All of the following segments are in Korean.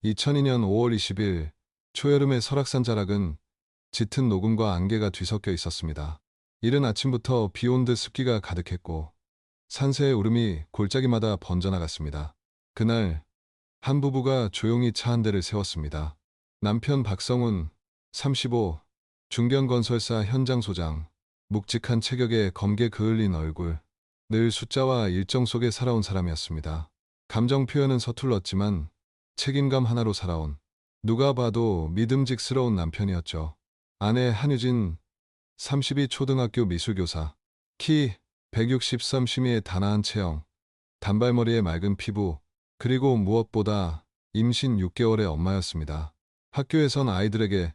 2002년 5월 20일 초여름의 설악산 자락은 짙은 녹음과 안개가 뒤섞여 있었습니다. 이른 아침부터 비 온 듯 습기가 가득했고 산새의 울음이 골짜기마다 번져나갔습니다. 그날 한 부부가 조용히 차 한 대를 세웠습니다. 남편 박성훈 35, 중견건설사 현장 소장, 묵직한 체격에 검게 그을린 얼굴, 늘 숫자와 일정 속에 살아온 사람이었습니다. 감정 표현은 서툴렀지만 책임감 하나로 살아온 누가 봐도 믿음직스러운 남편이었죠. 아내 한유진 32 초등학교 미술교사, 키 163 심의의 단아한 체형, 단발머리에 맑은 피부, 그리고 무엇보다 임신 6개월의 엄마였습니다. 학교에선 아이들에게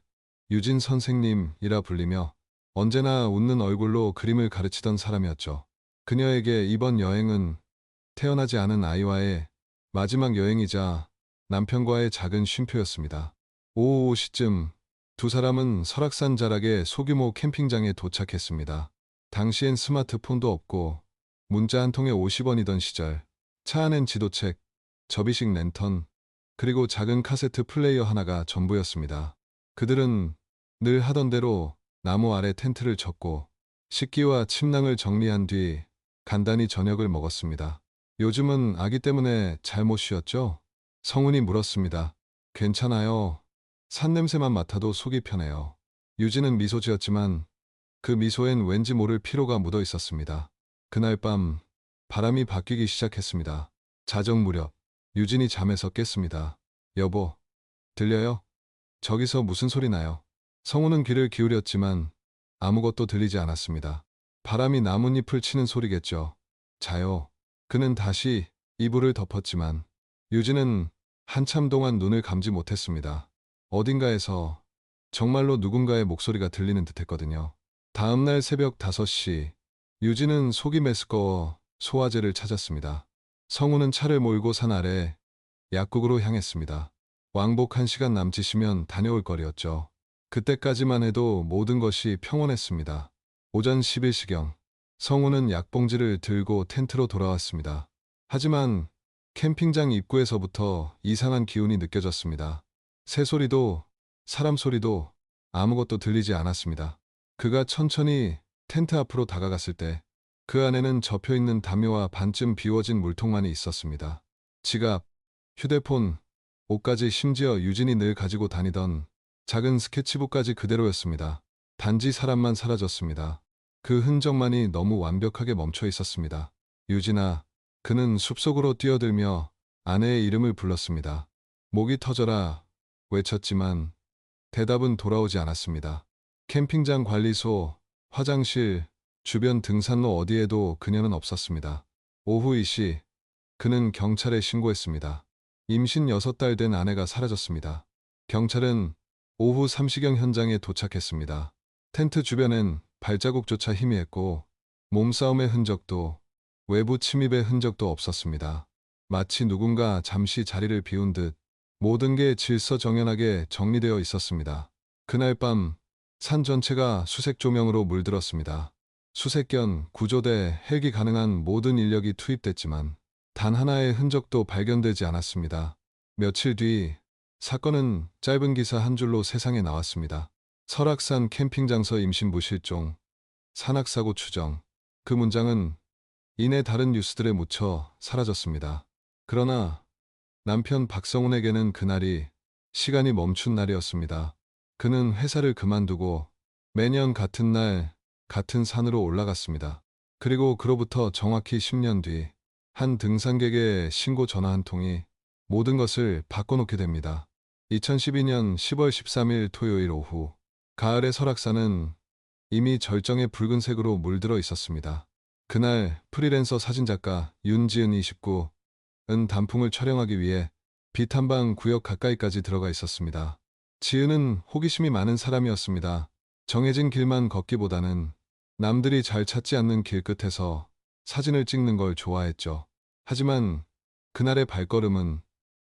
유진 선생님이라 불리며 언제나 웃는 얼굴로 그림을 가르치던 사람이었죠. 그녀에게 이번 여행은 태어나지 않은 아이와의 마지막 여행이자 남편과의 작은 쉼표였습니다. 오후 5시쯤 두 사람은 설악산 자락의 소규모 캠핑장에 도착했습니다. 당시엔 스마트폰도 없고 문자 한 통에 50원이던 시절, 차 안엔 지도책, 접이식 랜턴, 그리고 작은 카세트 플레이어 하나가 전부였습니다. 그들은 늘 하던 대로 나무 아래 텐트를 쳤고 식기와 침낭을 정리한 뒤 간단히 저녁을 먹었습니다. 요즘은 아기 때문에 잘 못 쉬었죠? 성훈이 물었습니다. 괜찮아요. 산냄새만 맡아도 속이 편해요. 유진은 미소 지었지만 그 미소엔 왠지 모를 피로가 묻어 있었습니다. 그날 밤 바람이 바뀌기 시작했습니다. 자정 무렵 유진이 잠에서 깼습니다. 여보, 들려요? 저기서 무슨 소리 나요? 성우는 귀를 기울였지만 아무것도 들리지 않았습니다. 바람이 나뭇잎을 치는 소리겠죠. 자요. 그는 다시 이불을 덮었지만 유진은 한참 동안 눈을 감지 못했습니다. 어딘가에서 정말로 누군가의 목소리가 들리는 듯했거든요. 다음날 새벽 5시 유진은 속이 메스꺼워 소화제를 찾았습니다. 성우는 차를 몰고 산 아래 약국으로 향했습니다. 왕복 1시간 남짓이면 다녀올 거리였죠. 그때까지만 해도 모든 것이 평온했습니다. 오전 11시경 성우는 약봉지를 들고 텐트로 돌아왔습니다. 하지만 캠핑장 입구에서부터 이상한 기운이 느껴졌습니다. 새소리도 사람 소리도 아무것도 들리지 않았습니다. 그가 천천히 텐트 앞으로 다가갔을 때 그 안에는 접혀있는 담요와 반쯤 비워진 물통만이 있었습니다. 지갑, 휴대폰, 옷까지 심지어 유진이 늘 가지고 다니던 작은 스케치북까지 그대로였습니다. 단지 사람만 사라졌습니다. 그 흔적만이 너무 완벽하게 멈춰 있었습니다. 유진아, 그는 숲속으로 뛰어들며 아내의 이름을 불렀습니다. 목이 터져라 외쳤지만 대답은 돌아오지 않았습니다. 캠핑장 관리소, 화장실, 주변 등산로 어디에도 그녀는 없었습니다. 오후 2시 그는 경찰에 신고했습니다. 임신 6달 된 아내가 사라졌습니다. 경찰은 오후 3시경 현장에 도착했습니다. 텐트 주변엔 발자국조차 희미했고 몸싸움의 흔적도 외부 침입의 흔적도 없었습니다. 마치 누군가 잠시 자리를 비운 듯 모든 게 질서정연하게 정리되어 있었습니다. 그날 밤 산 전체가 수색 조명으로 물들었습니다. 수색견, 구조대, 헬기 가능한 모든 인력이 투입됐지만 단 하나의 흔적도 발견되지 않았습니다. 며칠 뒤 사건은 짧은 기사 한 줄로 세상에 나왔습니다. 설악산 캠핑장서 임신 무실종, 산악사고 추정. 그 문장은 이내 다른 뉴스들에 묻혀 사라졌습니다. 그러나 남편 박성훈에게는 그날이 시간이 멈춘 날이었습니다. 그는 회사를 그만두고 매년 같은 날 같은 산으로 올라갔습니다. 그리고 그로부터 정확히 10년 뒤 한 등산객의 신고 전화 한 통이 모든 것을 바꿔놓게 됩니다. 2012년 10월 13일 토요일 오후 가을의 설악산은 이미 절정의 붉은색으로 물들어 있었습니다. 그날 프리랜서 사진작가 윤지은 29은 단풍을 촬영하기 위해 빛한방 구역 가까이까지 들어가 있었습니다. 지은은 호기심이 많은 사람이었습니다. 정해진 길만 걷기보다는 남들이 잘 찾지 않는 길 끝에서 사진을 찍는 걸 좋아했죠. 하지만 그날의 발걸음은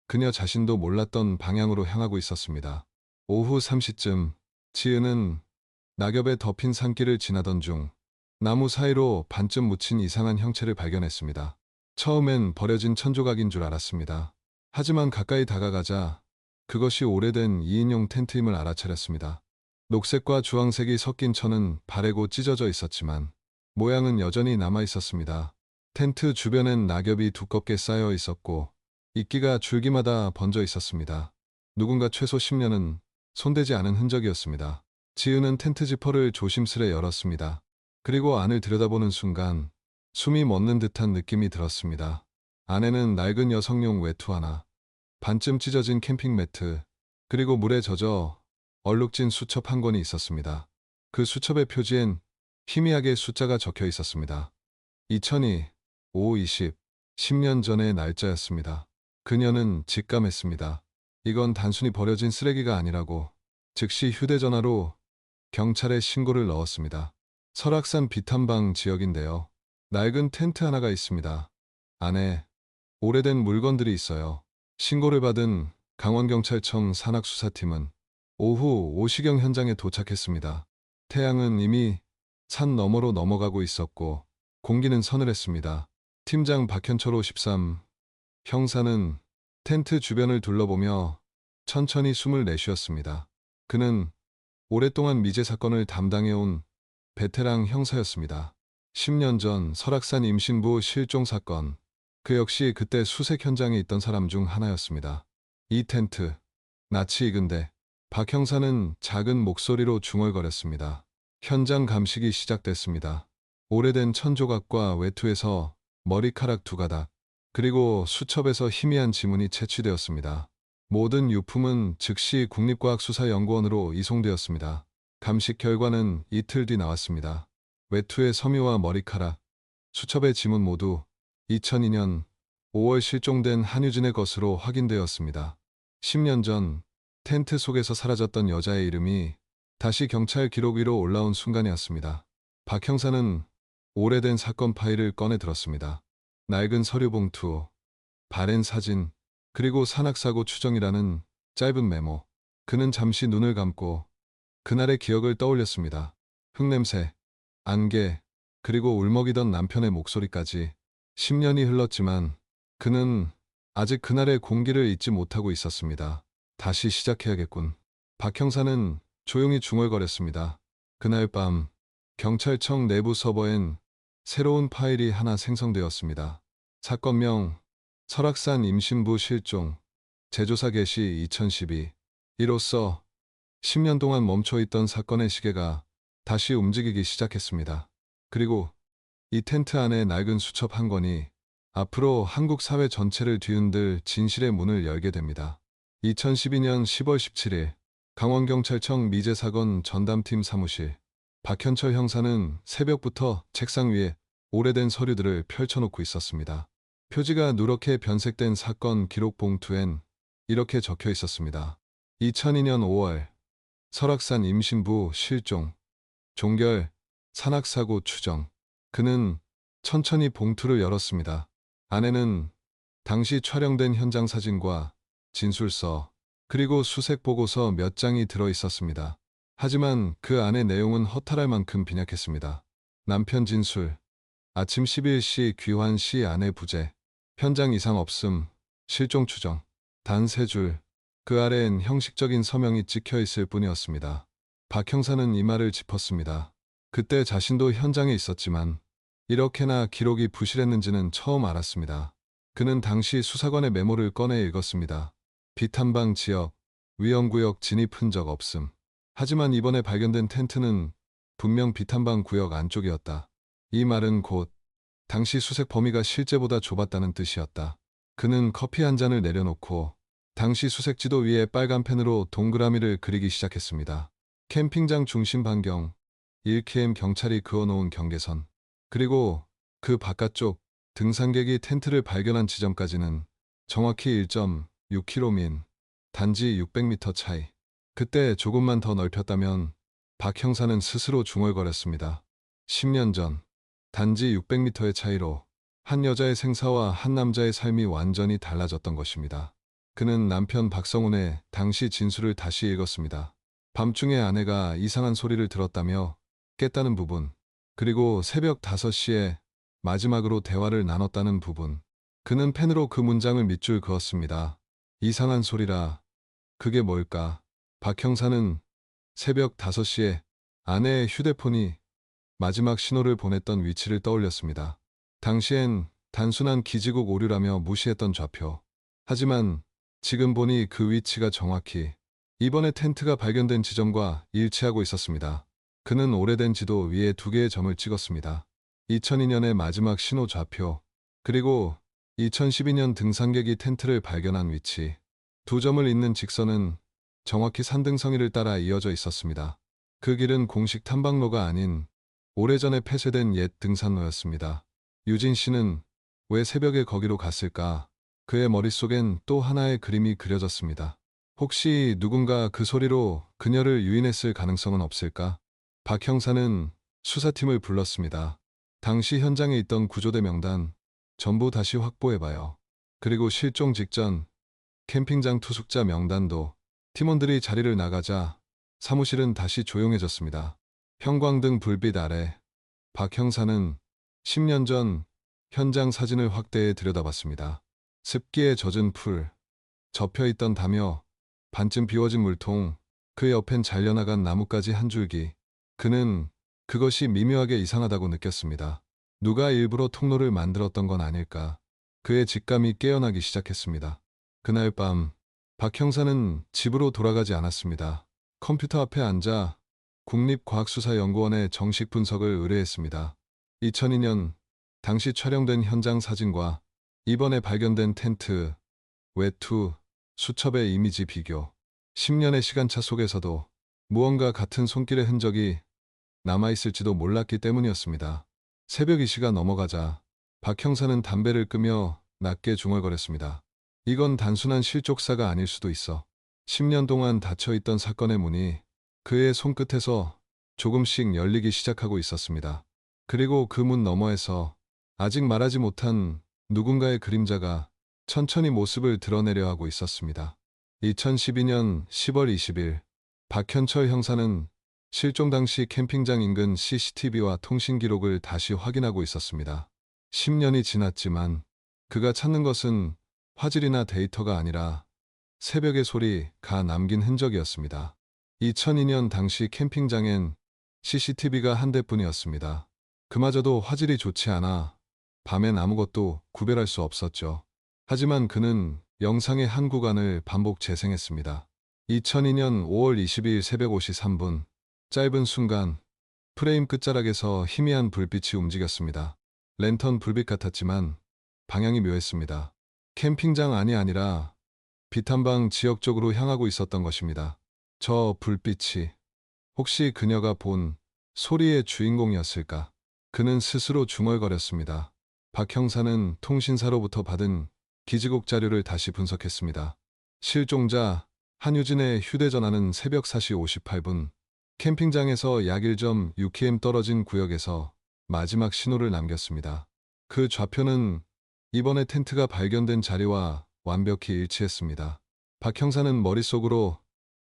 그녀 자신도 몰랐던 방향으로 향하고 있었습니다. 오후 3시쯤 지은은 낙엽에 덮인 산길을 지나던 중 나무 사이로 반쯤 묻힌 이상한 형체를 발견했습니다. 처음엔 버려진 천조각인 줄 알았습니다. 하지만 가까이 다가가자 그것이 오래된 2인용 텐트임을 알아차렸습니다. 녹색과 주황색이 섞인 천은 바래고 찢어져 있었지만 모양은 여전히 남아 있었습니다. 텐트 주변엔 낙엽이 두껍게 쌓여 있었고 이끼가 줄기마다 번져 있었습니다. 누군가 최소 10년은 손대지 않은 흔적이었습니다. 지은은 텐트 지퍼를 조심스레 열었습니다. 그리고 안을 들여다보는 순간 숨이 멎는 듯한 느낌이 들었습니다. 안에는 낡은 여성용 외투 하나, 반쯤 찢어진 캠핑 매트, 그리고 물에 젖어 얼룩진 수첩 한 권이 있었습니다. 그 수첩의 표지엔 희미하게 숫자가 적혀 있었습니다. 2002, 5, 20, 10년 전의 날짜였습니다. 그녀는 직감했습니다. 이건 단순히 버려진 쓰레기가 아니라고. 즉시 휴대전화로 경찰에 신고를 넣었습니다. 설악산 비탄방 지역인데요. 낡은 텐트 하나가 있습니다. 안에 오래된 물건들이 있어요. 신고를 받은 강원경찰청 산악수사팀은 오후 오시경 현장에 도착했습니다. 태양은 이미 산 너머로 넘어가고 있었고 공기는 서늘했습니다. 팀장 박현철 53 형사는 텐트 주변을 둘러보며 천천히 숨을 내쉬었습니다. 그는 오랫동안 미제 사건을 담당해온 베테랑 형사였습니다. 10년 전 설악산 임신부 실종 사건, 그 역시 그때 수색 현장에 있던 사람 중 하나였습니다. 이 텐트, 낯이 익은데 박 형사는 작은 목소리로 중얼거렸습니다. 현장 감식이 시작됐습니다. 오래된 천조각과 외투에서 머리카락 2가닥, 그리고 수첩에서 희미한 지문이 채취되었습니다. 모든 유품은 즉시 국립과학수사연구원으로 이송되었습니다. 감식 결과는 이틀 뒤 나왔습니다. 외투의 섬유와 머리카락, 수첩의 지문 모두 2002년 5월 실종된 한유진의 것으로 확인되었습니다. 10년 전 텐트 속에서 사라졌던 여자의 이름이 다시 경찰 기록 위로 올라온 순간이었습니다. 박 형사는 오래된 사건 파일을 꺼내 들었습니다. 낡은 서류 봉투, 바랜 사진, 그리고 산악사고 추정이라는 짧은 메모. 그는 잠시 눈을 감고 그날의 기억을 떠올렸습니다. 흙냄새, 안개, 그리고 울먹이던 남편의 목소리까지. 10년이 흘렀지만 그는 아직 그날의 공기를 잊지 못하고 있었습니다. 다시 시작해야겠군. 박 형사는 조용히 중얼거렸습니다. 그날 밤 경찰청 내부 서버엔 새로운 파일이 하나 생성되었습니다. 사건명 설악산 임신부 실종, 재조사 개시 2012. 이로써 10년 동안 멈춰있던 사건의 시계가 다시 움직이기 시작했습니다. 그리고 이 텐트 안에 낡은 수첩 한 권이 앞으로 한국 사회 전체를 뒤흔들 진실의 문을 열게 됩니다. 2012년 10월 17일 강원경찰청 미제사건 전담팀 사무실. 박현철 형사는 새벽부터 책상 위에 오래된 서류들을 펼쳐놓고 있었습니다. 표지가 누렇게 변색된 사건 기록 봉투엔 이렇게 적혀 있었습니다. 2002년 5월 설악산 임신부 실종, 종결, 산악사고 추정. 그는 천천히 봉투를 열었습니다. 안에는 당시 촬영된 현장 사진과 진술서, 그리고 수색 보고서 몇 장이 들어 있었습니다. 하지만 그 안의 내용은 허탈할 만큼 빈약했습니다. 남편 진술, 아침 11시 귀환 시 아내 부재, 현장 이상 없음, 실종 추정, 단 3줄, 그 아래엔 형식적인 서명이 찍혀 있을 뿐이었습니다. 박 형사는 이 말을 짚었습니다. 그때 자신도 현장에 있었지만 이렇게나 기록이 부실했는지는 처음 알았습니다. 그는 당시 수사관의 메모를 꺼내 읽었습니다. 비탄방 지역, 위험구역 진입 흔적 없음. 하지만 이번에 발견된 텐트는 분명 비탄방 구역 안쪽이었다. 이 말은 곧 당시 수색 범위가 실제보다 좁았다는 뜻이었다. 그는 커피 한 잔을 내려놓고 당시 수색 지도 위에 빨간 펜으로 동그라미를 그리기 시작했습니다. 캠핑장 중심 반경, 1km 경찰이 그어놓은 경계선, 그리고 그 바깥쪽 등산객이 텐트를 발견한 지점까지는 정확히 1.6km, 단지 600m 차이. 그때 조금만 더 넓혔다면 박 형사는 스스로 중얼거렸습니다. 10년 전, 단지 600m의 차이로 한 여자의 생사와 한 남자의 삶이 완전히 달라졌던 것입니다. 그는 남편 박성훈의 당시 진술을 다시 읽었습니다. 밤중에 아내가 이상한 소리를 들었다며 깼다는 부분, 그리고 새벽 5시에 마지막으로 대화를 나눴다는 부분. 그는 펜으로 그 문장을 밑줄 그었습니다. 이상한 소리라. 그게 뭘까? 박 형사는 새벽 5시에 아내의 휴대폰이 마지막 신호를 보냈던 위치를 떠올렸습니다. 당시엔 단순한 기지국 오류라며 무시했던 좌표. 하지만 지금 보니 그 위치가 정확히 이번에 텐트가 발견된 지점과 일치하고 있었습니다. 그는 오래된 지도 위에 2개의 점을 찍었습니다. 2002년의 마지막 신호 좌표, 그리고 2012년 등산객이 텐트를 발견한 위치. 2점을 잇는 직선은 정확히 산등성이를 따라 이어져 있었습니다. 그 길은 공식 탐방로가 아닌 오래전에 폐쇄된 옛 등산로였습니다. 유진 씨는 왜 새벽에 거기로 갔을까? 그의 머릿속엔 또 하나의 그림이 그려졌습니다. 혹시 누군가 그 소리로 그녀를 유인했을 가능성은 없을까? 박 형사는 수사팀을 불렀습니다. 당시 현장에 있던 구조대 명단 전부 다시 확보해봐요. 그리고 실종 직전 캠핑장 투숙자 명단도. 팀원들이 자리를 나가자 사무실은 다시 조용해졌습니다. 형광등 불빛 아래 박 형사는 10년 전 현장 사진을 확대해 들여다봤습니다. 습기에 젖은 풀, 접혀있던 담요, 반쯤 비워진 물통, 그 옆엔 잘려나간 나뭇가지 한 줄기. 그는 그것이 미묘하게 이상하다고 느꼈습니다. 누가 일부러 통로를 만들었던 건 아닐까. 그의 직감이 깨어나기 시작했습니다. 그날 밤 박 형사는 집으로 돌아가지 않았습니다. 컴퓨터 앞에 앉아 국립과학수사연구원의 정식 분석을 의뢰했습니다. 2002년 당시 촬영된 현장 사진과 이번에 발견된 텐트, 외투, 수첩의 이미지 비교. 10년의 시간차 속에서도 무언가 같은 손길의 흔적이 남아있을지도 몰랐기 때문이었습니다. 새벽 2시가 넘어가자 박 형사는 담배를 끄며 낮게 중얼거렸습니다. 이건 단순한 실족사가 아닐 수도 있어. 10년 동안 닫혀있던 사건의 문이 그의 손끝에서 조금씩 열리기 시작하고 있었습니다. 그리고 그 문 너머에서 아직 말하지 못한 누군가의 그림자가 천천히 모습을 드러내려 하고 있었습니다. 2012년 10월 20일 박현철 형사는 실종 당시 캠핑장 인근 CCTV와 통신 기록을 다시 확인하고 있었습니다. 10년이 지났지만 그가 찾는 것은 화질이나 데이터가 아니라 새벽의 소리가 남긴 흔적이었습니다. 2002년 당시 캠핑장엔 CCTV가 한 대뿐이었습니다. 그마저도 화질이 좋지 않아 밤엔 아무것도 구별할 수 없었죠. 하지만 그는 영상의 한 구간을 반복 재생했습니다. 2002년 5월 22일 새벽 5시 3분, 짧은 순간 프레임 끝자락에서 희미한 불빛이 움직였습니다. 랜턴 불빛 같았지만 방향이 묘했습니다. 캠핑장 안이 아니라 빛 한 방 지역 쪽으로 향하고 있었던 것입니다. 저 불빛이 혹시 그녀가 본 소리의 주인공이었을까? 그는 스스로 중얼거렸습니다. 박 형사는 통신사로부터 받은 기지국 자료를 다시 분석했습니다. 실종자 한유진의 휴대전화는 새벽 4시 58분 캠핑장에서 약 1.6km 떨어진 구역에서 마지막 신호를 남겼습니다. 그 좌표는 이번에 텐트가 발견된 자리와 완벽히 일치했습니다. 박 형사는 머릿속으로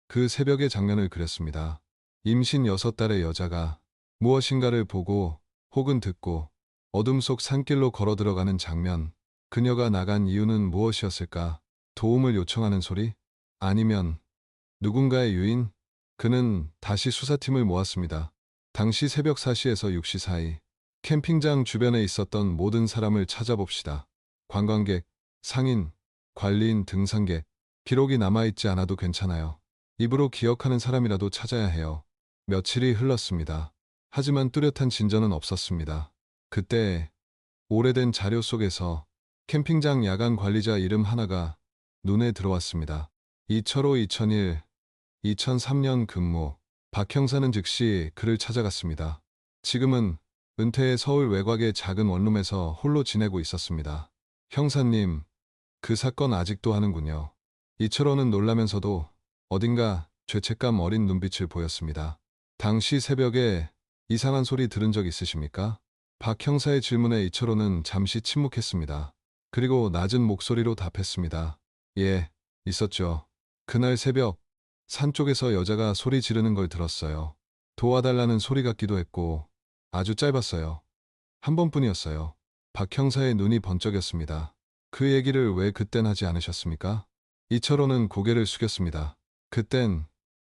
그 새벽의 장면을 그렸습니다. 임신 6달의 여자가 무엇인가를 보고 혹은 듣고 어둠 속 산길로 걸어 들어가는 장면. 그녀가 나간 이유는 무엇이었을까? 도움을 요청하는 소리? 아니면 누군가의 유인? 그는 다시 수사팀을 모았습니다. 당시 새벽 4시에서 6시 사이 캠핑장 주변에 있었던 모든 사람을 찾아봅시다. 관광객, 상인, 관리인, 등산객. 기록이 남아있지 않아도 괜찮아요. 입으로 기억하는 사람이라도 찾아야 해요. 며칠이 흘렀습니다. 하지만 뚜렷한 진전은 없었습니다. 그때 오래된 자료 속에서 캠핑장 야간 관리자 이름 하나가 눈에 들어왔습니다. 이철호 2001, 2003년 근무. 박 형사는 즉시 그를 찾아갔습니다. 지금은 은퇴해 서울 외곽의 작은 원룸에서 홀로 지내고 있었습니다. 형사님, 그 사건 아직도 하는군요. 이철호는 놀라면서도 어딘가 죄책감 어린 눈빛을 보였습니다. 당시 새벽에 이상한 소리 들은 적 있으십니까? 박 형사의 질문에 이철호는 잠시 침묵했습니다. 그리고 낮은 목소리로 답했습니다. 예, 있었죠. 그날 새벽 산 쪽에서 여자가 소리 지르는 걸 들었어요. 도와달라는 소리 같기도 했고 아주 짧았어요. 한 번뿐이었어요. 박 형사의 눈이 번쩍였습니다. 그 얘기를 왜 그땐 하지 않으셨습니까? 이철호는 고개를 숙였습니다. 그땐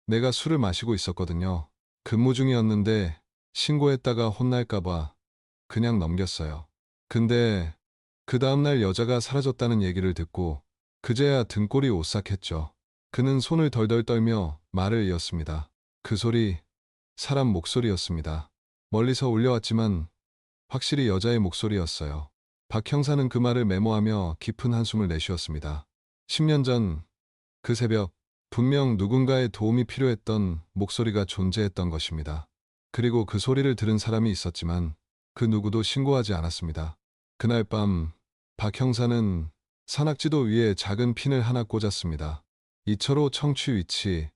내가 술을 마시고 있었거든요. 근무 중이었는데 신고했다가 혼날까봐 그냥 넘겼어요. 근데 그 다음날 여자가 사라졌다는 얘기를 듣고 그제야 등골이 오싹했죠. 그는 손을 덜덜 떨며 말을 이었습니다. 그 소리, 사람 목소리였습니다. 멀리서 울려왔지만 확실히 여자의 목소리였어요. 박 형사는 그 말을 메모하며 깊은 한숨을 내쉬었습니다. 10년 전 그 새벽, 분명 누군가의 도움이 필요했던 목소리가 존재했던 것입니다. 그리고 그 소리를 들은 사람이 있었지만 그 누구도 신고하지 않았습니다. 그날 밤, 박 형사는 산악지도 위에 작은 핀을 하나 꽂았습니다. 2초로 청취 위치,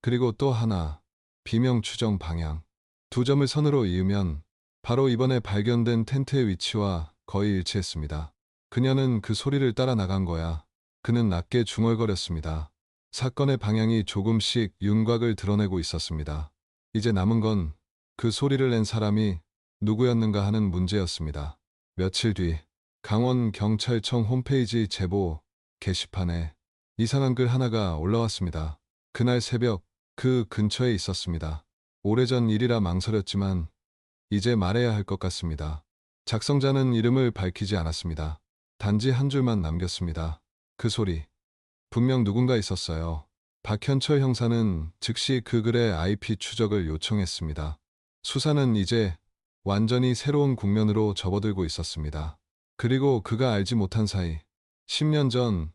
그리고 또 하나, 비명 추정 방향. 두 점을 선으로 이으면 바로 이번에 발견된 텐트의 위치와 거의 일치했습니다. 그녀는 그 소리를 따라 나간 거야. 그는 낮게 중얼거렸습니다. 사건의 방향이 조금씩 윤곽을 드러내고 있었습니다. 이제 남은 건 그 소리를 낸 사람이 누구였는가 하는 문제였습니다. 며칠 뒤 강원경찰청 홈페이지 제보 게시판에 이상한 글 하나가 올라왔습니다. 그날 새벽 그 근처에 있었습니다. 오래전 일이라 망설였지만 이제 말해야 할 것 같습니다. 작성자는 이름을 밝히지 않았습니다. 단지 한 줄만 남겼습니다. 그 소리. 분명 누군가 있었어요. 박현철 형사는 즉시 그 글의 IP 추적을 요청했습니다. 수사는 이제 완전히 새로운 국면으로 접어들고 있었습니다. 그리고 그가 알지 못한 사이 10년 전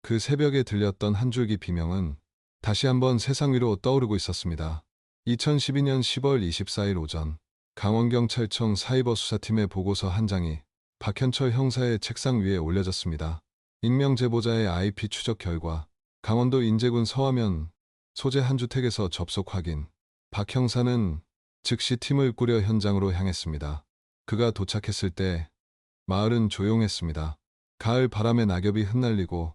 그 새벽에 들렸던 한 줄기 비명은 다시 한번 세상 위로 떠오르고 있었습니다. 2012년 10월 24일 오전 강원경찰청 사이버수사팀의 보고서 한 장이 박현철 형사의 책상 위에 올려졌습니다. 익명 제보자의 IP 추적 결과 강원도 인제군 서화면 소재 한 주택에서 접속 확인. 박 형사는 즉시 팀을 꾸려 현장으로 향했습니다. 그가 도착했을 때 마을은 조용했습니다. 가을 바람에 낙엽이 흩날리고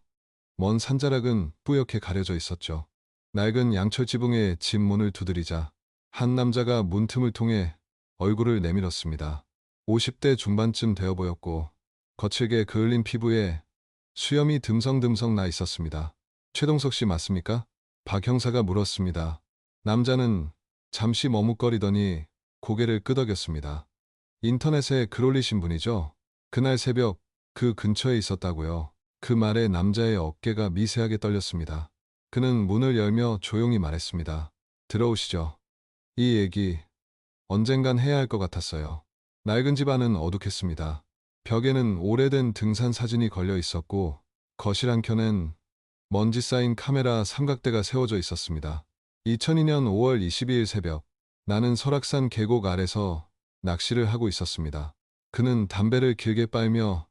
먼 산자락은 뿌옇게 가려져 있었죠. 낡은 양철 지붕에 집 문을 두드리자 한 남자가 문틈을 통해 얼굴을 내밀었습니다. 50대 중반쯤 되어 보였고 거칠게 그을린 피부에 수염이 듬성듬성 나 있었습니다. 최동석 씨 맞습니까? 박 형사가 물었습니다. 남자는 잠시 머뭇거리더니 고개를 끄덕였습니다. 인터넷에 글 올리신 분이죠? 그날 새벽 그 근처에 있었다고요. 그 말에 남자의 어깨가 미세하게 떨렸습니다. 그는 문을 열며 조용히 말했습니다. 들어오시죠. 이 얘기 언젠간 해야 할 것 같았어요. 낡은 집 안은 어둑했습니다. 벽에는 오래된 등산 사진이 걸려 있었고 거실 한켠엔 먼지 쌓인 카메라 삼각대가 세워져 있었습니다. 2002년 5월 22일 새벽 나는 설악산 계곡 아래서 낚시를 하고 있었습니다. 그는 담배를 길게 빨며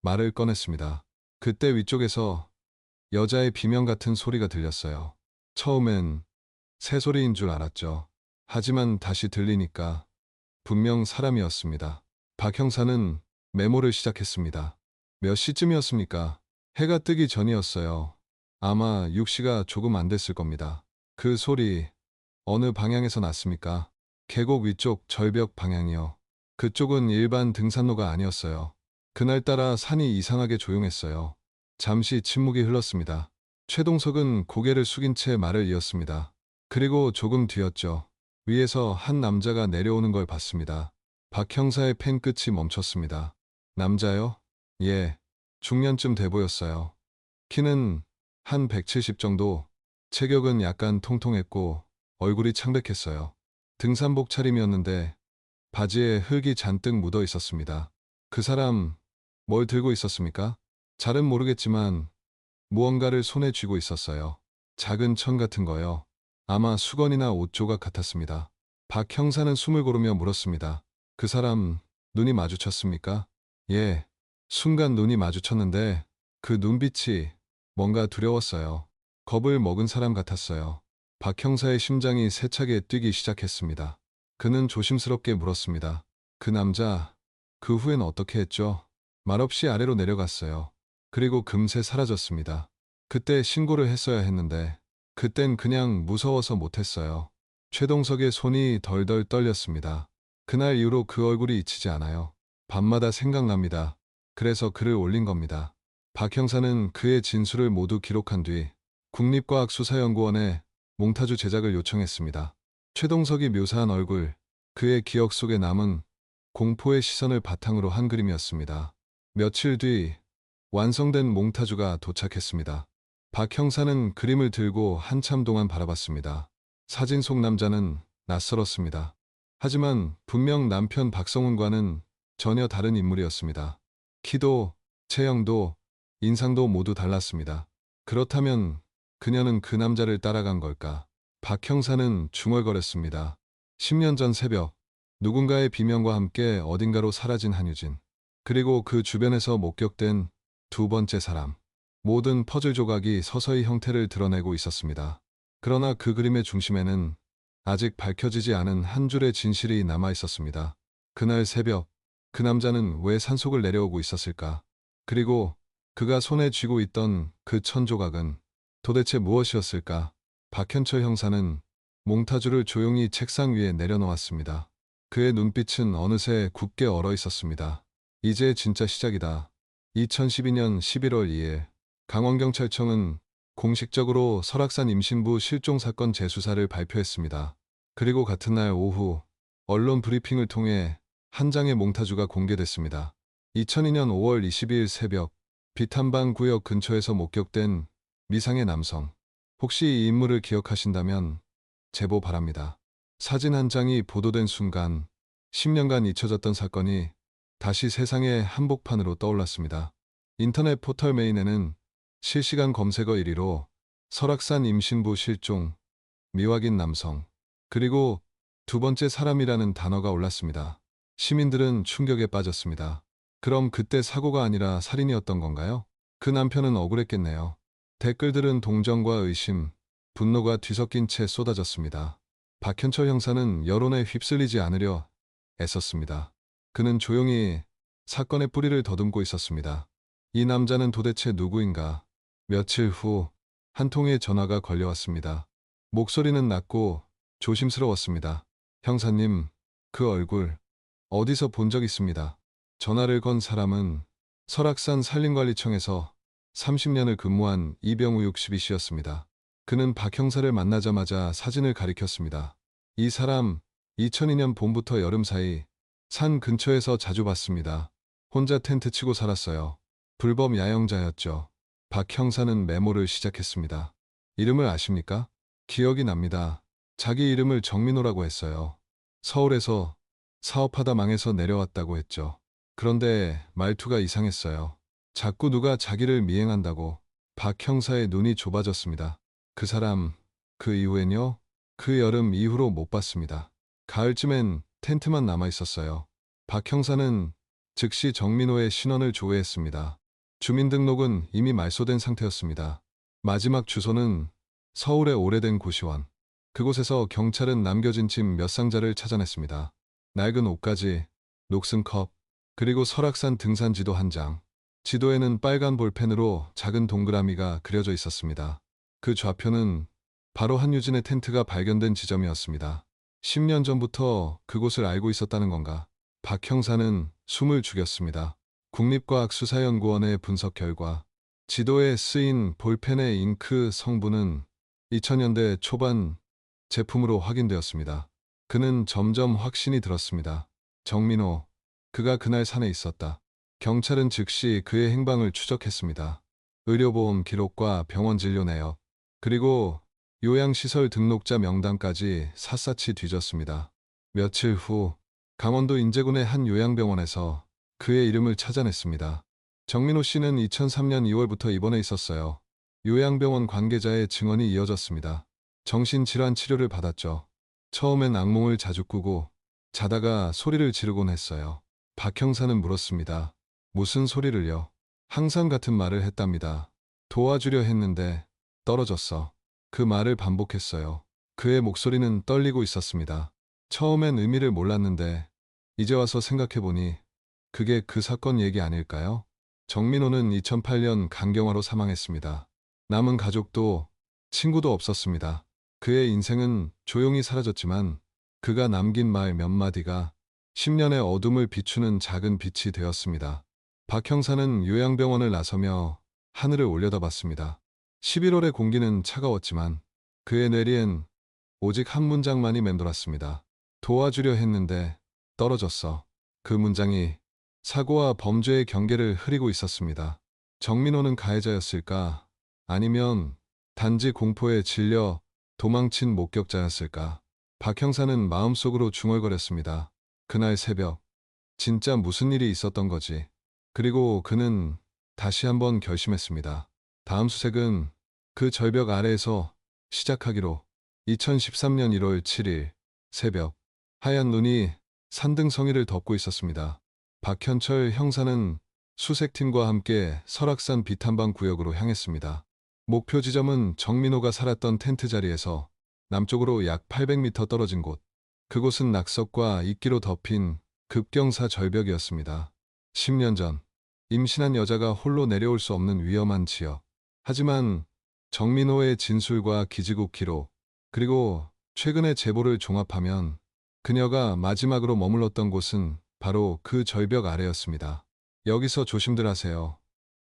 말을 꺼냈습니다. 그때 위쪽에서 여자의 비명 같은 소리가 들렸어요. 처음엔 새소리인 줄 알았죠. 하지만 다시 들리니까 분명 사람이었습니다. 박 형사는 메모를 시작했습니다. 몇 시쯤이었습니까? 해가 뜨기 전이었어요. 아마 6시가 조금 안 됐을 겁니다. 그 소리 어느 방향에서 났습니까? 계곡 위쪽 절벽 방향이요. 그쪽은 일반 등산로가 아니었어요. 그날따라 산이 이상하게 조용했어요. 잠시 침묵이 흘렀습니다. 최동석은 고개를 숙인 채 말을 이었습니다. 그리고 조금 뒤였죠. 위에서 한 남자가 내려오는 걸 봤습니다. 박 형사의 펜 끝이 멈췄습니다. 남자요? 예, 중년쯤 돼 보였어요. 키는 한 170 정도, 체격은 약간 통통했고 얼굴이 창백했어요. 등산복 차림이었는데 바지에 흙이 잔뜩 묻어 있었습니다. 그 사람 뭘 들고 있었습니까? 잘은 모르겠지만 무언가를 손에 쥐고 있었어요. 작은 천 같은 거요. 아마 수건이나 옷 조각 같았습니다. 박 형사는 숨을 고르며 물었습니다. 그 사람 눈이 마주쳤습니까? 예. 순간 눈이 마주쳤는데 그 눈빛이 뭔가 두려웠어요. 겁을 먹은 사람 같았어요. 박 형사의 심장이 세차게 뛰기 시작했습니다. 그는 조심스럽게 물었습니다. 그 남자, 그 후엔 어떻게 했죠? 말없이 아래로 내려갔어요. 그리고 금세 사라졌습니다. 그때 신고를 했어야 했는데 그땐 그냥 무서워서 못했어요. 최동석의 손이 덜덜 떨렸습니다. 그날 이후로 그 얼굴이 잊히지 않아요. 밤마다 생각납니다. 그래서 글을 올린 겁니다. 박 형사는 그의 진술을 모두 기록한 뒤 국립과학수사연구원에 몽타주 제작을 요청했습니다. 최동석이 묘사한 얼굴, 그의 기억 속에 남은 공포의 시선을 바탕으로 한 그림이었습니다. 며칠 뒤 완성된 몽타주가 도착했습니다. 박 형사는 그림을 들고 한참 동안 바라봤습니다. 사진 속 남자는 낯설었습니다. 하지만 분명 남편 박성훈과는 전혀 다른 인물이었습니다. 키도, 체형도, 인상도 모두 달랐습니다. 그렇다면 그녀는 그 남자를 따라간 걸까? 박 형사는 중얼거렸습니다. 10년 전 새벽, 누군가의 비명과 함께 어딘가로 사라진 한유진. 그리고 그 주변에서 목격된 두 번째 사람. 모든 퍼즐 조각이 서서히 형태를 드러내고 있었습니다. 그러나 그 그림의 중심에는 아직 밝혀지지 않은 한 줄의 진실이 남아 있었습니다. 그날 새벽, 그 남자는 왜 산속을 내려오고 있었을까? 그리고 그가 손에 쥐고 있던 그 천조각은 도대체 무엇이었을까? 박현철 형사는 몽타주를 조용히 책상 위에 내려놓았습니다. 그의 눈빛은 어느새 굳게 얼어 있었습니다. 이제 진짜 시작이다. 2012년 11월 2일, 강원경찰청은 공식적으로 설악산 임신부 실종 사건 재수사를 발표했습니다. 그리고 같은 날 오후, 언론 브리핑을 통해 한 장의 몽타주가 공개됐습니다. 2002년 5월 22일 새벽, 비탄방 구역 근처에서 목격된 미상의 남성. 혹시 이 인물을 기억하신다면 제보 바랍니다. 사진 한 장이 보도된 순간 10년간 잊혀졌던 사건이 다시 세상의 한복판으로 떠올랐습니다. 인터넷 포털 메인에는 실시간 검색어 1위로 설악산 임신부 실종, 미확인 남성, 그리고 두 번째 사람이라는 단어가 올랐습니다. 시민들은 충격에 빠졌습니다. 그럼 그때 사고가 아니라 살인이었던 건가요? 그 남편은 억울했겠네요. 댓글들은 동정과 의심, 분노가 뒤섞인 채 쏟아졌습니다. 박현철 형사는 여론에 휩쓸리지 않으려 애썼습니다. 그는 조용히 사건의 뿌리를 더듬고 있었습니다. 이 남자는 도대체 누구인가? 며칠 후 한 통의 전화가 걸려왔습니다. 목소리는 낮고 조심스러웠습니다. 형사님, 그 얼굴 어디서 본 적 있습니다. 전화를 건 사람은 설악산 산림관리청에서 30년을 근무한 이병우 62씨였습니다. 그는 박 형사를 만나자마자 사진을 가리켰습니다. 이 사람 2002년 봄부터 여름 사이 산 근처에서 자주 봤습니다. 혼자 텐트 치고 살았어요. 불법 야영자였죠. 박 형사는 메모를 시작했습니다. 이름을 아십니까? 기억이 납니다. 자기 이름을 정민호라고 했어요. 서울에서 사업하다 망해서 내려왔다고 했죠. 그런데 말투가 이상했어요. 자꾸 누가 자기를 미행한다고. 박 형사의 눈이 좁아졌습니다. 그 사람, 그 이후엔요? 그 여름 이후로 못 봤습니다. 가을쯤엔 텐트만 남아 있었어요. 박 형사는 즉시 정민호의 신원을 조회했습니다. 주민등록은 이미 말소된 상태였습니다. 마지막 주소는 서울의 오래된 고시원. 그곳에서 경찰은 남겨진 짐 몇 상자를 찾아냈습니다. 낡은 옷가지, 녹슨 컵, 그리고 설악산 등산지도 한 장. 지도에는 빨간 볼펜으로 작은 동그라미가 그려져 있었습니다. 그 좌표는 바로 한유진의 텐트가 발견된 지점이었습니다. 10년 전부터 그곳을 알고 있었다는 건가? 박 형사는 숨을 죽였습니다. 국립과학수사연구원의 분석 결과 지도에 쓰인 볼펜의 잉크 성분은 2000년대 초반 제품으로 확인되었습니다. 그는 점점 확신이 들었습니다. 정민호, 그가 그날 산에 있었다. 경찰은 즉시 그의 행방을 추적했습니다. 의료보험 기록과 병원 진료 내역, 그리고 요양시설 등록자 명단까지 샅샅이 뒤졌습니다. 며칠 후 강원도 인제군의 한 요양병원에서 그의 이름을 찾아냈습니다. 정민호 씨는 2003년 2월부터 입원해 있었어요. 요양병원 관계자의 증언이 이어졌습니다. 정신질환 치료를 받았죠. 처음엔 악몽을 자주 꾸고 자다가 소리를 지르곤 했어요. 박 형사는 물었습니다. 무슨 소리를요? 항상 같은 말을 했답니다. 도와주려 했는데 떨어졌어. 그 말을 반복했어요. 그의 목소리는 떨리고 있었습니다. 처음엔 의미를 몰랐는데 이제 와서 생각해보니 그게 그 사건 얘기 아닐까요? 정민호는 2008년 간경화로 사망했습니다. 남은 가족도 친구도 없었습니다. 그의 인생은 조용히 사라졌지만 그가 남긴 말 몇 마디가 10년의 어둠을 비추는 작은 빛이 되었습니다. 박 형사는 요양병원을 나서며 하늘을 올려다봤습니다. 11월의 공기는 차가웠지만 그의 뇌리엔 오직 한 문장만이 맴돌았습니다. 도와주려 했는데 떨어졌어. 그 문장이 사고와 범죄의 경계를 흐리고 있었습니다. 정민호는 가해자였을까? 아니면 단지 공포에 질려 도망친 목격자였을까? 박 형사는 마음속으로 중얼거렸습니다. 그날 새벽, 진짜 무슨 일이 있었던 거지? 그리고 그는 다시 한번 결심했습니다. 다음 수색은 그 절벽 아래에서 시작하기로. 2013년 1월 7일 새벽, 하얀 눈이 산등성이를 덮고 있었습니다. 박현철 형사는 수색팀과 함께 설악산 비탄방 구역으로 향했습니다. 목표 지점은 정민호가 살았던 텐트 자리에서 남쪽으로 약 800m 떨어진 곳. 그곳은 낙석과 이끼로 덮인 급경사 절벽이었습니다. 10년 전, 임신한 여자가 홀로 내려올 수 없는 위험한 지역. 하지만 정민호의 진술과 기지국 기록, 그리고 최근의 제보를 종합하면 그녀가 마지막으로 머물렀던 곳은 바로 그 절벽 아래였습니다. 여기서 조심들 하세요.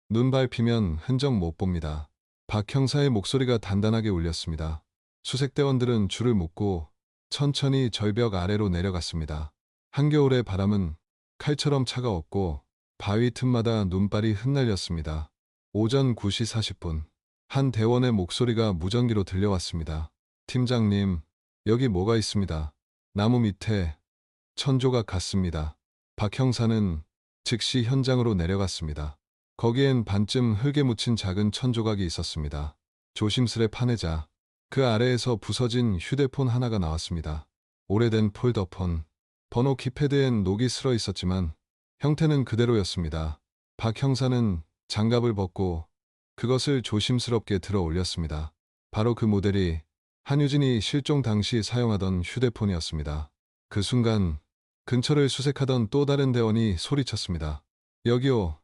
눈 밟히면 흔적 못 봅니다. 박 형사의 목소리가 단단하게 울렸습니다. 수색대원들은 줄을 묶고 천천히 절벽 아래로 내려갔습니다. 한겨울의 바람은 칼처럼 차가웠고 바위 틈마다 눈발이 흩날렸습니다. 오전 9시 40분, 한 대원의 목소리가 무전기로 들려왔습니다. 팀장님, 여기 뭐가 있습니다. 나무 밑에 천조각 같습니다. 박 형사는 즉시 현장으로 내려갔습니다. 거기엔 반쯤 흙에 묻힌 작은 천조각이 있었습니다. 조심스레 파내자 그 아래에서 부서진 휴대폰 하나가 나왔습니다. 오래된 폴더폰. 번호 키패드엔 녹이 슬어 있었지만 형태는 그대로였습니다. 박 형사는 장갑을 벗고 그것을 조심스럽게 들어 올렸습니다. 바로 그 모델이 한유진이 실종 당시 사용하던 휴대폰이었습니다. 그 순간 근처를 수색하던 또 다른 대원이 소리쳤습니다. 여기요.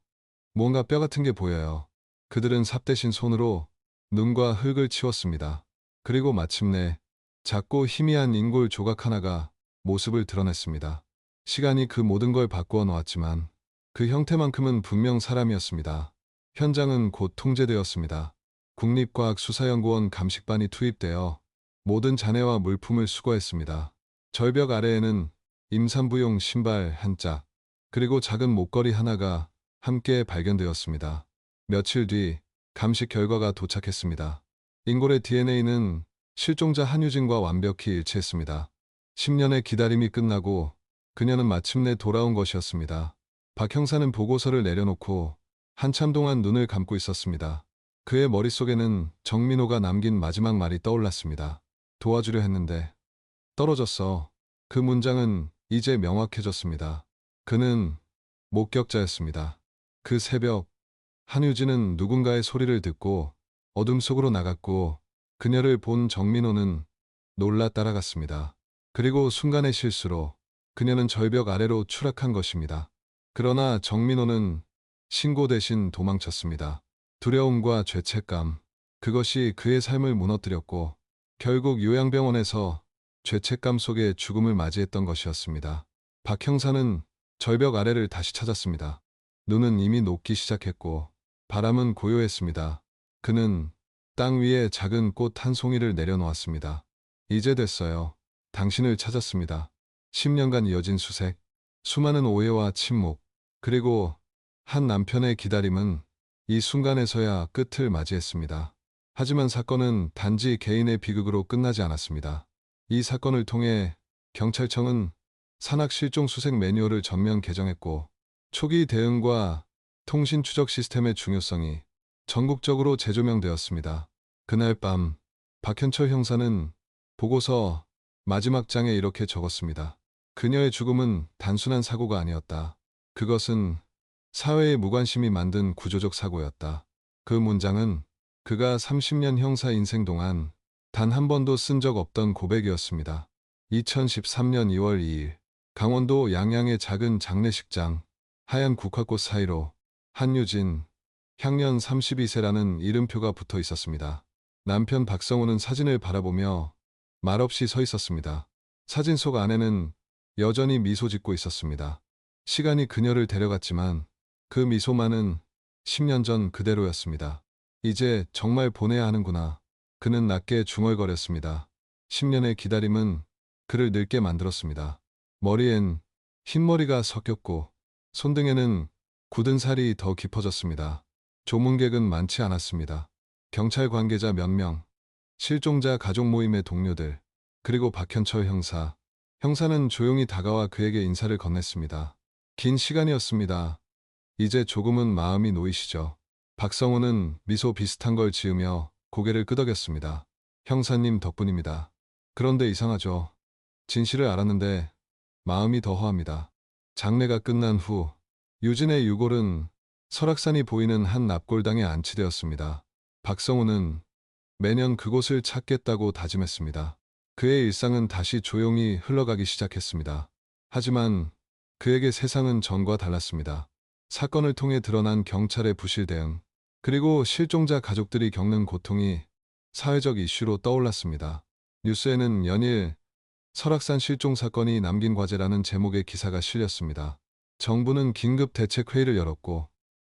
뭔가 뼈 같은 게 보여요. 그들은 삽대신 손으로 눈과 흙을 치웠습니다. 그리고 마침내 작고 희미한 인골 조각 하나가 모습을 드러냈습니다. 시간이 그 모든 걸 바꾸어 놓았지만 그 형태만큼은 분명 사람이었습니다. 현장은 곧 통제되었습니다. 국립과학수사연구원 감식반이 투입되어 모든 잔해와 물품을 수거했습니다. 절벽 아래에는 임산부용 신발 한 짝, 그리고 작은 목걸이 하나가 함께 발견되었습니다. 며칠 뒤 감식 결과가 도착했습니다. 인골의 DNA는 실종자 한유진과 완벽히 일치했습니다. 10년의 기다림이 끝나고 그녀는 마침내 돌아온 것이었습니다. 박 형사는 보고서를 내려놓고 한참 동안 눈을 감고 있었습니다. 그의 머릿속에는 정민호가 남긴 마지막 말이 떠올랐습니다. 도와주려 했는데 떨어졌어. 그 문장은 이제 명확해졌습니다. 그는 목격자였습니다. 그 새벽 한유진은 누군가의 소리를 듣고 어둠 속으로 나갔고 그녀를 본 정민호는 놀라 따라갔습니다. 그리고 순간의 실수로 그녀는 절벽 아래로 추락한 것입니다. 그러나 정민호는 신고 대신 도망쳤습니다. 두려움과 죄책감, 그것이 그의 삶을 무너뜨렸고 결국 요양병원에서 죄책감 속에 죽음을 맞이했던 것이었습니다. 박 형사는 절벽 아래를 다시 찾았습니다. 눈은 이미 녹기 시작했고 바람은 고요했습니다. 그는 땅 위에 작은 꽃 한 송이를 내려놓았습니다. 이제 됐어요. 당신을 찾았습니다. 10년간 이어진 수색, 수많은 오해와 침묵, 그리고 한 남편의 기다림은 이 순간에서야 끝을 맞이했습니다. 하지만 사건은 단지 개인의 비극으로 끝나지 않았습니다. 이 사건을 통해 경찰청은 산악 실종 수색 매뉴얼을 전면 개정했고 초기 대응과 통신 추적 시스템의 중요성이 전국적으로 재조명되었습니다. 그날 밤 박현철 형사는 보고서 마지막 장에 이렇게 적었습니다. 그녀의 죽음은 단순한 사고가 아니었다. 그것은 사회의 무관심이 만든 구조적 사고였다. 그 문장은 그가 30년 형사 인생 동안 단 한 번도 쓴 적 없던 고백이었습니다. 2013년 2월 2일 강원도 양양의 작은 장례식장, 하얀 국화꽃 사이로 한유진, 향년 32세라는 이름표가 붙어 있었습니다. 남편 박성호는 사진을 바라보며 말없이 서 있었습니다. 사진 속 아내는 여전히 미소 짓고 있었습니다. 시간이 그녀를 데려갔지만 그 미소만은 10년 전 그대로였습니다. 이제 정말 보내야 하는구나. 그는 낮게 중얼거렸습니다. 10년의 기다림은 그를 늙게 만들었습니다. 머리엔 흰머리가 섞였고 손등에는 굳은 살이 더 깊어졌습니다. 조문객은 많지 않았습니다. 경찰 관계자 몇 명, 실종자 가족 모임의 동료들, 그리고 박현철 형사. 형사는 조용히 다가와 그에게 인사를 건넸습니다. 긴 시간이었습니다. 이제 조금은 마음이 놓이시죠? 박성호는 미소 비슷한 걸 지으며 고개를 끄덕였습니다. 형사님 덕분입니다. 그런데 이상하죠. 진실을 알았는데 마음이 더 허합니다. 장례가 끝난 후 유진의 유골은 설악산이 보이는 한 납골당에 안치되었습니다. 박성호는 매년 그곳을 찾겠다고 다짐했습니다. 그의 일상은 다시 조용히 흘러가기 시작했습니다. 하지만 그에게 세상은 전과 달랐습니다. 사건을 통해 드러난 경찰의 부실 대응, 그리고 실종자 가족들이 겪는 고통이 사회적 이슈로 떠올랐습니다. 뉴스에는 연일 설악산 실종 사건이 남긴 과제라는 제목의 기사가 실렸습니다. 정부는 긴급 대책회의를 열었고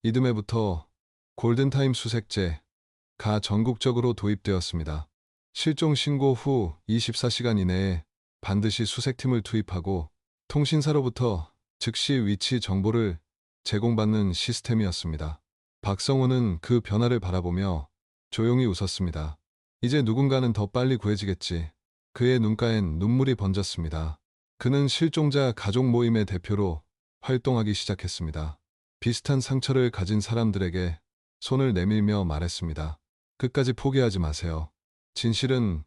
이듬해부터 골든타임 수색제가 전국적으로 도입되었습니다. 실종 신고 후 24시간 이내에 반드시 수색팀을 투입하고 통신사로부터 즉시 위치 정보를 제공받는 시스템이었습니다. 박성호는 그 변화를 바라보며 조용히 웃었습니다. 이제 누군가는 더 빨리 구해지겠지. 그의 눈가엔 눈물이 번졌습니다. 그는 실종자 가족 모임의 대표로 활동하기 시작했습니다. 비슷한 상처를 가진 사람들에게 손을 내밀며 말했습니다. 끝까지 포기하지 마세요. 진실은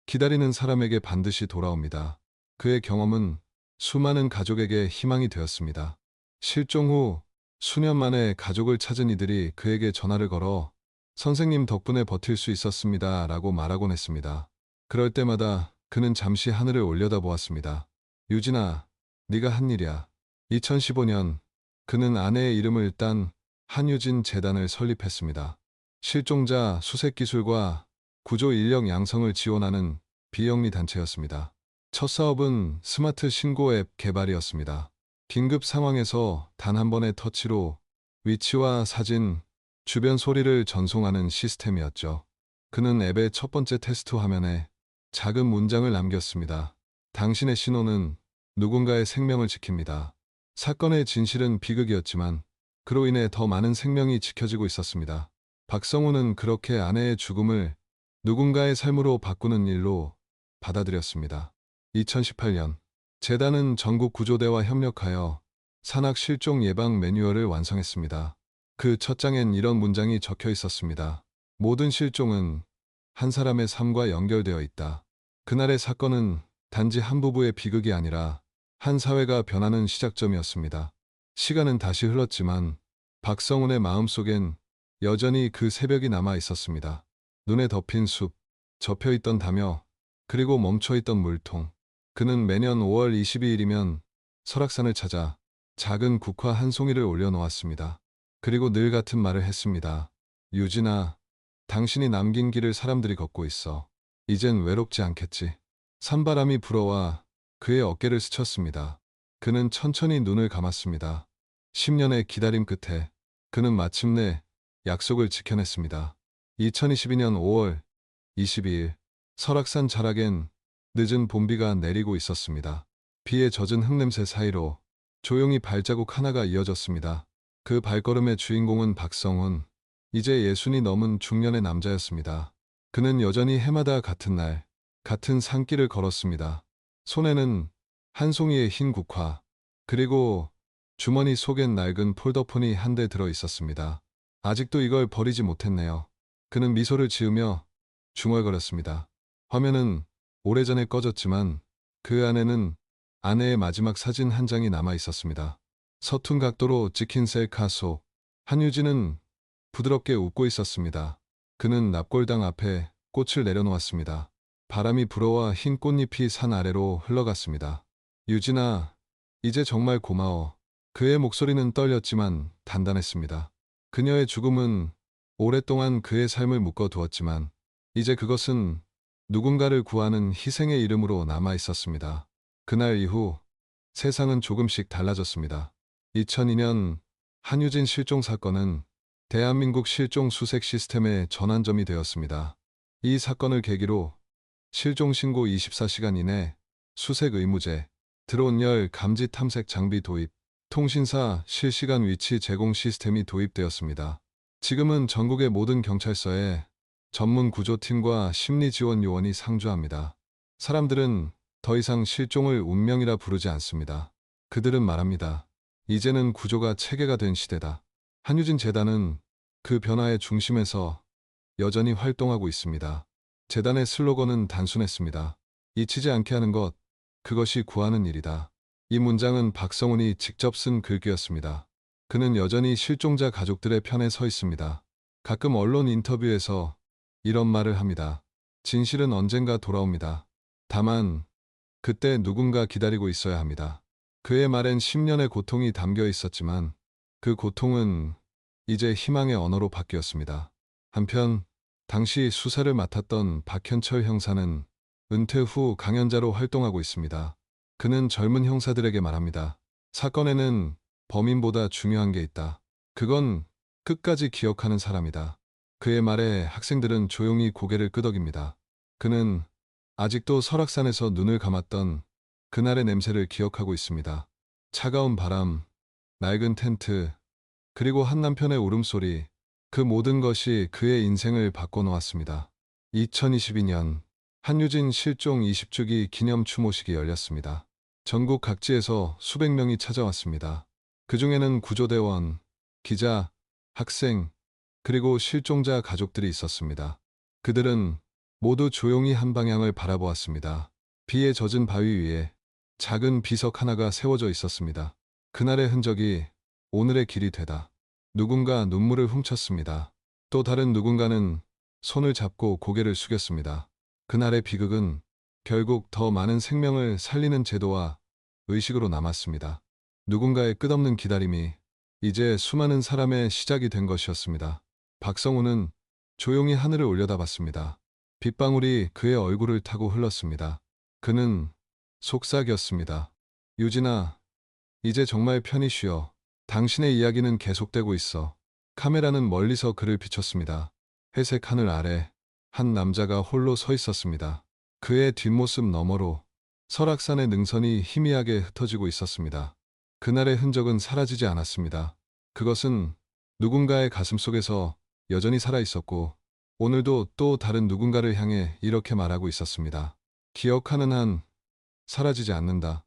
기다리는 사람에게 반드시 돌아옵니다. 그의 경험은 수많은 가족에게 희망이 되었습니다. 실종 후 수년 만에 가족을 찾은 이들이 그에게 전화를 걸어 선생님 덕분에 버틸 수 있었습니다 라고 말하곤 했습니다. 그럴 때마다 그는 잠시 하늘을 올려다보았습니다. 유진아, 네가 한 일이야. 2015년 그는 아내의 이름을 딴 한유진 재단을 설립했습니다. 실종자 수색 기술과 구조 인력 양성을 지원하는 비영리 단체였습니다. 첫 사업은 스마트 신고 앱 개발이었습니다. 긴급 상황에서 단 한 번의 터치로 위치와 사진, 주변 소리를 전송하는 시스템이었죠. 그는 앱의 첫 번째 테스트 화면에 작은 문장을 남겼습니다. 당신의 신호는 누군가의 생명을 지킵니다. 사건의 진실은 비극이었지만 그로 인해 더 많은 생명이 지켜지고 있었습니다. 박성호는 그렇게 아내의 죽음을 누군가의 삶으로 바꾸는 일로 받아들였습니다. 2018년 재단은 전국 구조대와 협력하여 산악 실종 예방 매뉴얼을 완성했습니다. 그 첫 장엔 이런 문장이 적혀 있었습니다. 모든 실종은 한 사람의 삶과 연결되어 있다. 그날의 사건은 단지 한 부부의 비극이 아니라 한 사회가 변하는 시작점이었습니다. 시간은 다시 흘렀지만 박성훈의 마음속엔 여전히 그 새벽이 남아 있었습니다. 눈에 덮인 숲, 접혀있던 담요, 그리고 멈춰있던 물통. 그는 매년 5월 22일이면 설악산을 찾아 작은 국화 한 송이를 올려놓았습니다. 그리고 늘 같은 말을 했습니다. 유진아, 당신이 남긴 길을 사람들이 걷고 있어. 이젠 외롭지 않겠지. 산바람이 불어와 그의 어깨를 스쳤습니다. 그는 천천히 눈을 감았습니다. 10년의 기다림 끝에 그는 마침내 약속을 지켜냈습니다. 2022년 5월 22일 설악산 자락엔 늦은 봄비가 내리고 있었습니다. 비에 젖은 흙냄새 사이로 조용히 발자국 하나가 이어졌습니다. 그 발걸음의 주인공은 박성훈, 이제 60이 넘은 중년의 남자였습니다. 그는 여전히 해마다 같은 날, 같은 산길을 걸었습니다. 손에는 한 송이의 흰 국화, 그리고 주머니 속엔 낡은 폴더폰이 한 대 들어 있었습니다. 아직도 이걸 버리지 못했네요. 그는 미소를 지으며 중얼거렸습니다. 화면은 오래전에 꺼졌지만 그 안에는 아내의 마지막 사진 한 장이 남아 있었습니다. 서툰 각도로 찍힌 셀카 속 한유진은 부드럽게 웃고 있었습니다. 그는 납골당 앞에 꽃을 내려놓았습니다. 바람이 불어와 흰 꽃잎이 산 아래로 흘러갔습니다. 유진아, 이제 정말 고마워. 그의 목소리는 떨렸지만 단단했습니다. 그녀의 죽음은 오랫동안 그의 삶을 묶어두었지만 이제 그것은 누군가를 구하는 희생의 이름으로 남아 있었습니다. 그날 이후 세상은 조금씩 달라졌습니다. 2002년 한유진 실종 사건은 대한민국 실종 수색 시스템의 전환점이 되었습니다. 이 사건을 계기로 실종신고 24시간 이내 수색 의무제, 드론 감지 탐색 장비 도입, 통신사 실시간 위치 제공 시스템이 도입되었습니다. 지금은 전국의 모든 경찰서에 전문 구조팀과 심리 지원 요원이 상주합니다. 사람들은 더 이상 실종을 운명이라 부르지 않습니다. 그들은 말합니다. 이제는 구조가 체계가 된 시대다. 한유진 재단은 그 변화의 중심에서 여전히 활동하고 있습니다. 재단의 슬로건은 단순했습니다. 잊히지 않게 하는 것, 그것이 구하는 일이다. 이 문장은 박성훈이 직접 쓴 글귀였습니다. 그는 여전히 실종자 가족들의 편에 서 있습니다. 가끔 언론 인터뷰에서 이런 말을 합니다. 진실은 언젠가 돌아옵니다. 다만 그때 누군가 기다리고 있어야 합니다. 그의 말엔 10년의 고통이 담겨 있었지만 그 고통은 이제 희망의 언어로 바뀌었습니다. 한편 당시 수사를 맡았던 박현철 형사는 은퇴 후 강연자로 활동하고 있습니다. 그는 젊은 형사들에게 말합니다. 사건에는 범인보다 중요한 게 있다. 그건 끝까지 기억하는 사람이다. 그의 말에 학생들은 조용히 고개를 끄덕입니다. 그는 아직도 설악산에서 눈을 감았던 그날의 냄새를 기억하고 있습니다. 차가운 바람, 낡은 텐트, 그리고 한 남편의 울음소리, 그 모든 것이 그의 인생을 바꿔놓았습니다. 2022년 한유진 실종 20주기 기념 추모식이 열렸습니다. 전국 각지에서 수백 명이 찾아왔습니다. 그 중에는 구조대원, 기자, 학생, 그리고 실종자 가족들이 있었습니다. 그들은 모두 조용히 한 방향을 바라보았습니다. 비에 젖은 바위 위에 작은 비석 하나가 세워져 있었습니다. 그날의 흔적이 오늘의 길이 되다. 누군가 눈물을 훔쳤습니다. 또 다른 누군가는 손을 잡고 고개를 숙였습니다. 그날의 비극은 결국 더 많은 생명을 살리는 제도와 의식으로 남았습니다. 누군가의 끝없는 기다림이 이제 수많은 사람의 시작이 된 것이었습니다. 박성우는 조용히 하늘을 올려다봤습니다. 빗방울이 그의 얼굴을 타고 흘렀습니다. 그는 속삭였습니다. 유진아, 이제 정말 편히 쉬어. 당신의 이야기는 계속되고 있어. 카메라는 멀리서 그를 비췄습니다. 회색 하늘 아래 한 남자가 홀로 서 있었습니다. 그의 뒷모습 너머로 설악산의 능선이 희미하게 흩어지고 있었습니다. 그날의 흔적은 사라지지 않았습니다. 그것은 누군가의 가슴 속에서 여전히 살아 있었고 오늘도 또 다른 누군가를 향해 이렇게 말하고 있었습니다. 기억하는 한 사라지지 않는다.